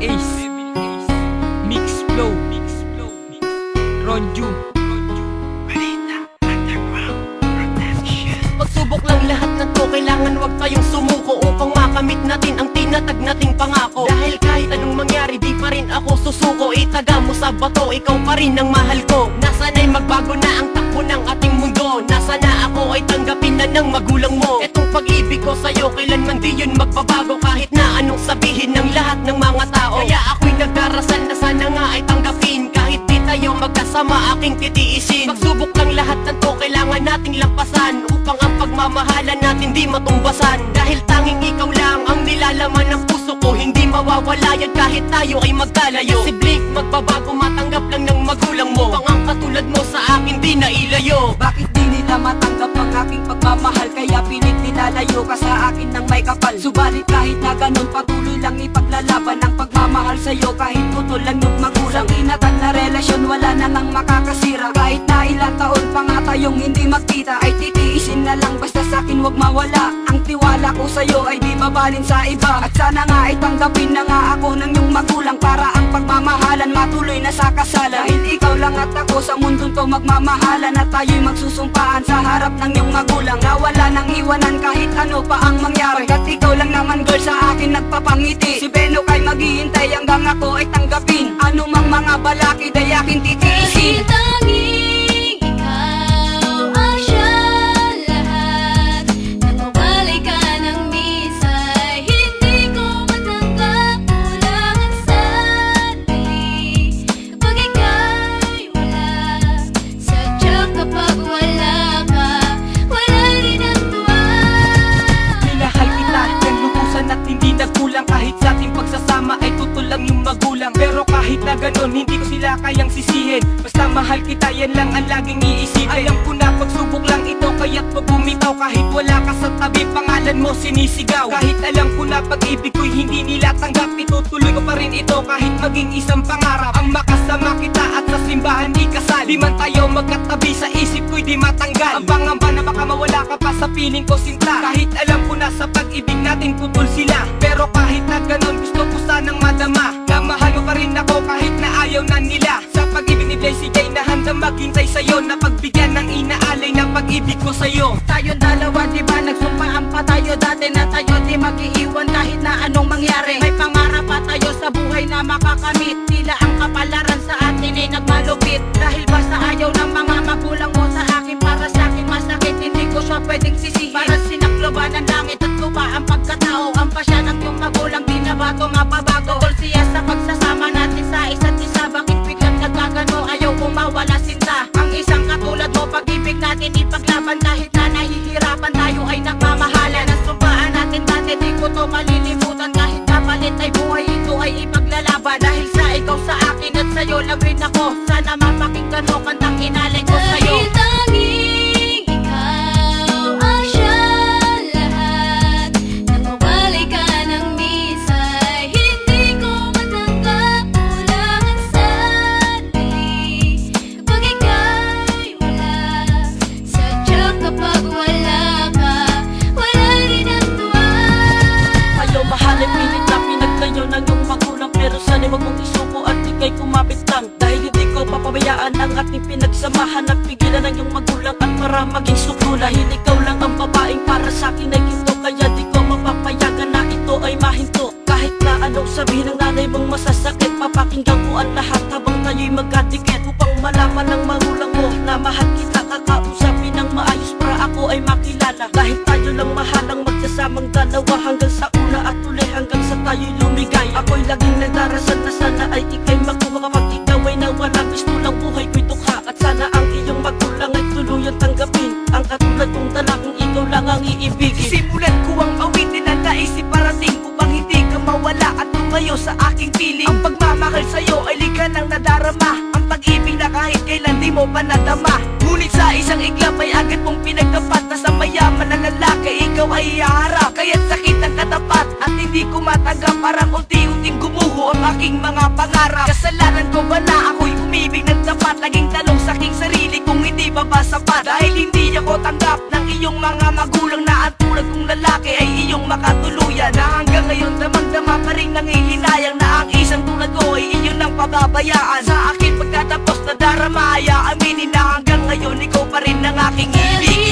Ace, Mix Flow, Ron Ju. Pagsubok lang lahat na to, kailangan wag tayong sumuko upang makamit natin ang tinatag nating pangako. Dahil kahit anong mangyari, di pa rin ako susuko. Itaga mo sa bato, ikaw pa rin ang mahal ko. Nasana'y magbago na ang takbo ng ating mundo. Nasa na ako ay tanggapin na ng magulang mo. Etong pag-ibig ko sa'yo, kailanman di yun magbabago. Kahit na anong sabihin ng lahat ng mga tao. Kaya ako'y nagdarasal na sana nga ay tanggapin. Kahit di tayo magkasama, aking titiisin. Pagsubok lang lahat ng to, kailangan nating lampasan upang ang pagmamahalan natin di matumbasan. Dahil tanging ikaw lang ang nilalaman ng puso ko. Hindi mawawala yan kahit tayo ay magkalayo. Si Blink magbabago, matanggap lang ng magulang mo. Upang ang katulad mo sa akin di nailayo. Bakit di nila matanggap ang aking pagmamahal? Kaya pilit nilalayo ka sa akin ng may kapal. Subalit kahit na ganun, patuloy lang ipaglalaban ang pagmamahal sa'yo. Kahit putol lang yung magulang, inatag na relasyon, wala na nang makakasira. Kahit na ilang taon pa nga tayong hindi magkita, ay titiisin na lang basta sa'kin wag mawala. Ang tiwala ko sa'yo ay di babalin sa iba. At sana nga ay tanggapin na nga ako ng iyong magulang, para ang pagmamahalan matuloy na sa kasalan. Dahil ikaw lang at ako sa mundong to magmamahalan, at tayo'y magsusumpaan sa harap ng iyong magulang. Na wala nang iwanan kahit ano pa ang mangyari. Pagkat ikaw lang naman girl sa akin nagpapangiti. Si Beno kay maghihintay hanggang ako ay tanggapin. Ano mang mga balakid ay aking titiisin. Dahil tanging ikaw ang siyang lahat. Nawawalay ka ng misay, hindi ko matanggap. Kulang ang sandali kapag ika'y wala. Sadyang kapag wala ka, wala rin ang tuwa. Minahal kita ng lubusan at hindi nagkulang. Kahit sa ating pagsasama ay tutol lang yung magulang. Pero kahit na ganon, hindi ko sila kayang sisihin. Basta mahal kita, yan lang ang laging iisipin. Alam ko na pagsubok lang ito, kaya't wag bumitaw. Kahit wala ka sa tabi, pangalan mo sinisigaw. Kahit alam ko na pag-ibig ko'y hindi nila tanggap, itutuloy ko pa rin ito kahit maging isang pangarap. Ang makasama kita at sa simbahan ikasal. Di man tayo magkatabi, sa isip ko'y di matanggal. Ang pangamba na baka mawala ka pa sa piling ko sinta. Kahit alam ko na sa pag-ibig natin putol sila, pero kahit na ganon, gusto ko sanang madama na mahal mo pa rin ako kahit na ayaw na nila. Sa pag-ibig ni Blaze CJ na handang maghintay sa'yo, na pagbigyan ng inaalay na pag-ibig ko sa'yo. Tayong dalawa diba nagsumpaan pa tayo dati na tayo di mag-iiwan kahit na anong mangyari. May pangarap pa tayo sa buhay na makakamit. Tila ang kapalaran sa atin ay nagmalupit. Dahil basta ayaw ng mga magulang mo sa akin, para sa akin masakit, hindi ko siya pwedeng sisihin. Para sinakloban ng langit at lupa ang pagkatao. Ang pasya ng iyong magulang di na bago mapabago. Tol siya sa pagsasama natin sa isa't isa. Bakit biglang nagkagano, ayaw kumawala sinta. Ang isang katulad mo, pag-ibig natin ipaglaban. Kahit na nahihirapan tayo ay nagmamahalan. Ang sumpaan natin dati di ko to malilimutan. Kahit kapalit ay buhay, ito ay ipaglalaban. Dahil sa ikaw sa akin at sa'yo lang rin ako. Sana mapakinggan mo kantang inalay ko sa'yo. Dahil tanging ikaw ang siyang lahat. Nawawalay ka ng misay, hindi ko matanggap. Kulang ang sandali kapag ika'y wala. Sadyang kapag wala ka, wala rin ang tuwa. Ayaw mahalin, pilit na pinagtayo ng iyong magulang. Pero sana'y wag mong isuko at ika'y kumapit lang. Dahil hindi ko papabayaan ang ating pinagsamahan. Nagpigilan ng iyong magulang at para maging suko. Dahil ikaw lang ang babaeng para sa'kin ay ginto. Kaya di ko mapapayagan na ito ay mahinto. Kahit na anong sabihin ng nanay mong masasakit, papakinggan ko ang lahat habang tayo'y magkadikit. Upang malaman ng magulang mo na mahal kita, kakausapin ng maayos para ako ay makilala. Dahil tayo lang mahal ang magsasamang dalawa, hanggang sa una at uli, hanggang sa tayo'y lumigay. Ako'y laging nagdarasal na sana ay ika'y makuha. Kapag ikaw ay nawala, gusto lang buhay ko'y tukha. At sana ang iyong magulang ay tuluyang tanggapin ang katulad kong dalagang ikaw lang ang iibigin. Simulan ko ang awitin na naisip parating upang hindi ka mawala at tumayo sa aking piling. Ang pagmamahal sa'yo ay liga ng nadarama. Ang pag-ibig na kahit kailan di mo pa nadama. Ngunit sa isang iglap ay agad mong pinagtapat na sa mayaman na lalaki ikaw ay ihaharap. Kaya't sakit ang katapat at hindi ko matanggap. Parang unti-unting gumuho ang aking mga pangarap. Kasalanan ko ba na ako'y umibig ng tapat? Laging tanong sa aking sarili kung hindi ba sapat. Dahil hindi ako tanggap ng iyong mga magulang na ang tulad kong lalaki ay iyong makatuluyan. Na hanggang ngayon damang-dama pa rin nangihinayang na ang isa pababayaan. Sa akin pagkatapos na darama, aminin na hanggang ngayon ikaw pa rin ang aking ibig.